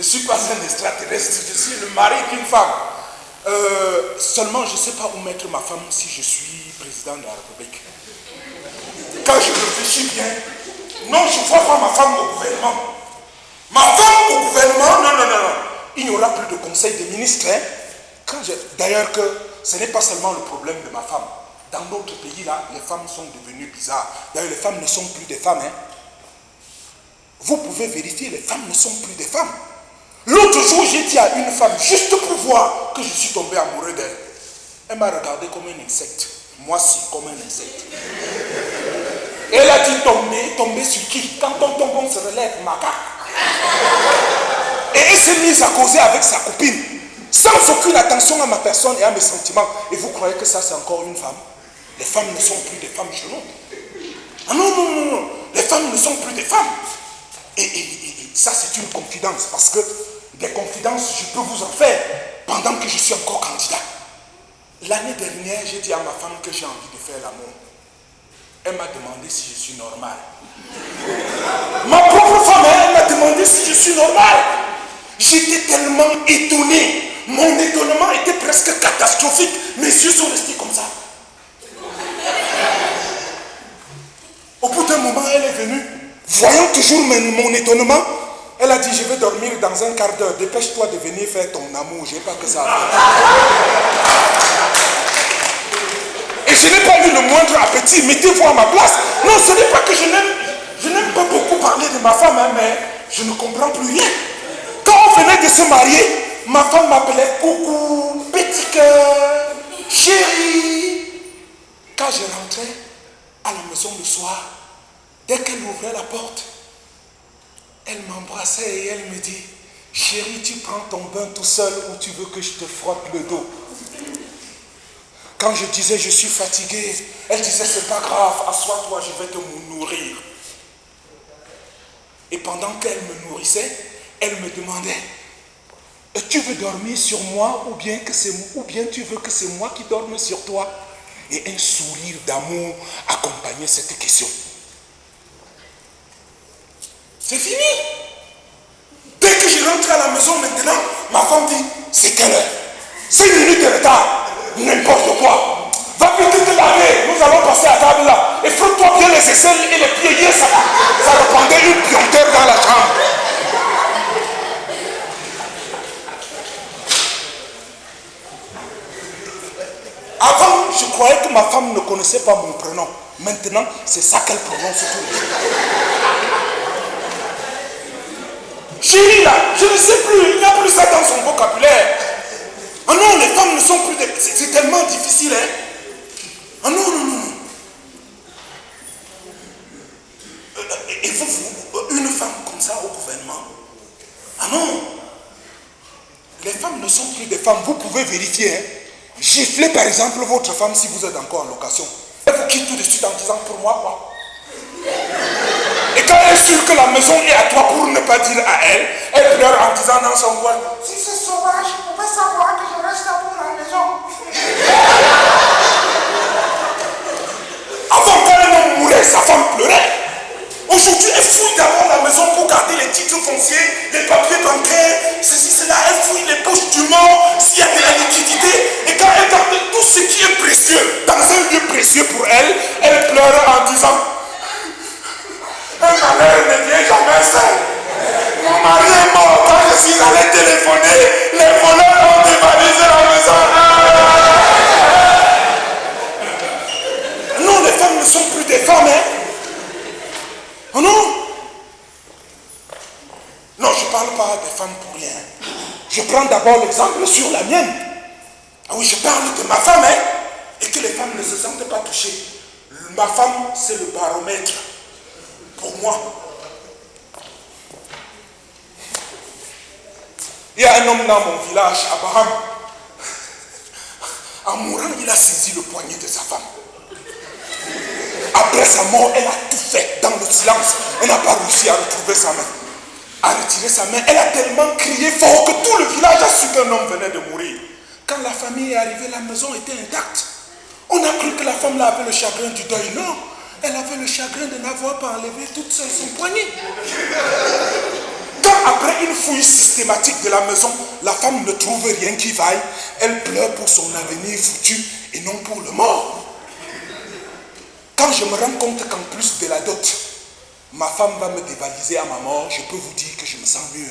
Je ne suis pas un extraterrestre, je suis le mari d'une femme. Seulement, je ne sais pas où mettre ma femme si je suis président de la République. Quand je réfléchis bien, non, je ne vois pas ma femme au gouvernement. Ma femme au gouvernement, non. Il n'y aura plus de conseil des ministres. Hein. D'ailleurs, que ce n'est pas seulement le problème de ma femme. Dans d'autres pays, là, les femmes sont devenues bizarres. D'ailleurs, les femmes ne sont plus des femmes. Hein. Vous pouvez vérifier, les femmes ne sont plus des femmes. L'autre jour, j'ai dit à une femme, juste pour voir que je suis tombé amoureux d'elle. Elle m'a regardé comme un insecte. Moi aussi, comme un insecte. Et elle a dit tomber sur qui? Quand on tombe, on se relève, macaque. Et elle s'est mise à causer avec sa copine, sans aucune attention à ma personne et à mes sentiments. Et vous croyez que ça, c'est encore une femme? Les femmes ne sont plus des femmes chez nous. Ah non. Les femmes ne sont plus des femmes. Et ça, c'est une confidence, parce que des confidences, je peux vous en faire pendant que je suis encore candidat. L'année dernière, j'ai dit à ma femme que j'ai envie de faire l'amour. Elle m'a demandé si je suis normal. Ma propre femme, elle m'a demandé si je suis normal. J'étais tellement étonné. Mon étonnement était presque catastrophique. Mes yeux sont restés comme ça. Au bout d'un moment, elle est venue. Voyant toujours mon étonnement, elle a dit, je vais dormir dans un quart d'heure. Dépêche-toi de venir faire ton amour. Je n'ai pas que ça. Et je n'ai pas eu le moindre appétit. Mettez-vous à ma place. Non, ce n'est pas que je n'aime pas beaucoup parler de ma femme, hein, mais je ne comprends plus rien. Quand on venait de se marier, ma femme m'appelait coucou, petit cœur, chérie. Quand je rentrais à la maison le soir, dès qu'elle ouvrait la porte, elle m'embrassait et elle me dit, chérie, tu prends ton bain tout seul ou tu veux que je te frotte le dos? Quand je disais je suis fatigué, elle disait c'est pas grave, assois-toi, je vais te nourrir. Et pendant qu'elle me nourrissait, elle me demandait, tu veux dormir sur moi ou bien tu veux que c'est moi qui dorme sur toi? Et un sourire d'amour accompagnait cette question. C'est fini. Dès que je rentre à la maison maintenant, ma femme dit, c'est quelle heure? 5 minutes de retard. N'importe quoi. Va vite te laver. Nous allons passer à table là. Et frotte-toi bien les aisselles et les pieds. Hier, ça répandait une puanteur dans la chambre. Avant, je croyais que ma femme ne connaissait pas mon prénom. Maintenant, c'est ça qu'elle prononce tous les jours. Chérie là, je ne sais plus. Il n'y a plus ça dans son vocabulaire. Ah non, les femmes ne sont plus... C'est tellement difficile, hein. Ah non. Et vous, une femme comme ça au gouvernement? Ah non. Les femmes ne sont plus des femmes. Vous pouvez vérifier, hein. Giflez par exemple votre femme si vous êtes encore en location. Elle vous quitte tout de suite en disant pour moi quoi. Et quand elle est sûre que la maison est à toi pour ne pas dire à elle, elle pleure en disant dans son coin, si c'est sauvage, je pouvais savoir que je reste à la maison. Avant quand un homme mourait, sa femme pleurait. Aujourd'hui, elle fouille d'abord la maison pour garder les titres fonciers, les papiers bancaires, ceci, cela. Elle fouille les poches du mort, s'il y a de la liquidité. Et quand elle garde tout ce qui est précieux, dans un lieu précieux pour elle, elle pleure en disant, un malheur ne vient jamais seul. Mon mari est mort quand je suis allé téléphoner. Les voleurs ont dévalisé la maison. Non, les femmes ne sont plus des femmes, hein. Oh non. Non, je ne parle pas des femmes pour rien. Je prends d'abord l'exemple sur la mienne. Ah oui, je parle de ma femme, hein. Et que les femmes ne se sentent pas touchées. Ma femme, c'est le baromètre. Pour moi. Il y a un homme dans mon village, Abraham. En mourant, il a saisi le poignet de sa femme. Après sa mort, elle a tout fait dans le silence. Elle n'a pas réussi à retrouver sa main. À retirer sa main. Elle a tellement crié fort que tout le village a su qu'un homme venait de mourir. Quand la famille est arrivée, la maison était intacte. On a cru que la femme là avait le chagrin du deuil. Non. Elle avait le chagrin de n'avoir pas enlevé toute seule son poignet. Quand Quand après une fouille systématique de la maison, la femme ne trouve rien qui vaille, elle pleure pour son avenir futur et non pour le mort. Quand je me rends compte qu'en plus de la dot, ma femme va me dévaliser à ma mort, je peux vous dire que je me sens mieux.